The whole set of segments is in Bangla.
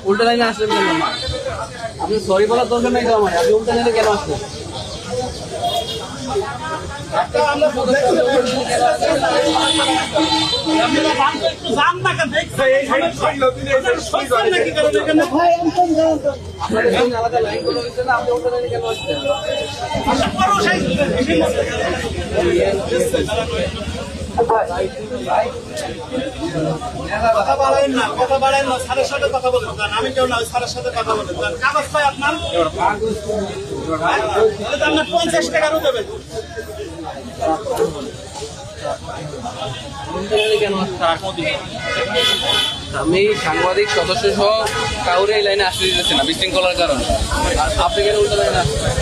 উল্টো লাইনে আসলেন কেন? আপনি সরি বলার দরকার নাই তো আমার, আপনি উল্টো লাইনে কেন আসলেন? আলাদা লাইন করা হয়েছে না, আপনি উল্টো লাইনে কেন আসছেন? কথা বাড়াইন না, কথা বাড়াইন না, স্যারের সাথে কথা বলেন। আমি কেউ না, স্যারের সাথে কথা বলেন। কাগজ পাই আপনার, আপনার 50 টাকারও দেবেন। আমি সাংবাদিক সদস্য সহ কাউরে এই লাইনে আসতে দিতেছি না বিশৃঙ্খলার কারণে। আপনি কেন উল্টো লাইনে আসছেন?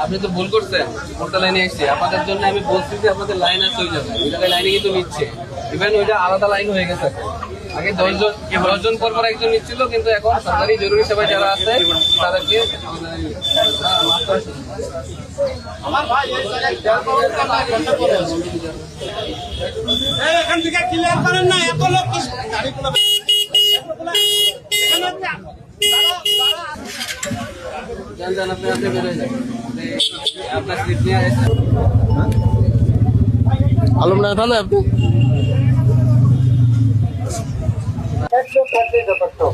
আপনি তো ভুল করছেন, উল্টা লাইনে এসেছি আপনাদের জন্য। আমি বলছি যে আপনাদের লাইন আছে ওই জায়গায়, ওই জায়গায় লাইনে কিন্তু নিচ্ছে। ইভেন ওইটা আলাদা লাইন হয়ে গেছে। আগে 10 জন পর একজন নিচ্ছিল, কিন্তু এখন সরকারি জরুরি সেবায় যারা আছে তাদেরকে আমার ভাই এখান থেকে ক্লিয়ার করেন না, এত লোক জান আপনি বেরোয় যান, আপনার স্লিপ নিয়ে আলমডাঙ্গা থানা আপনি 100 ব্যাপারটা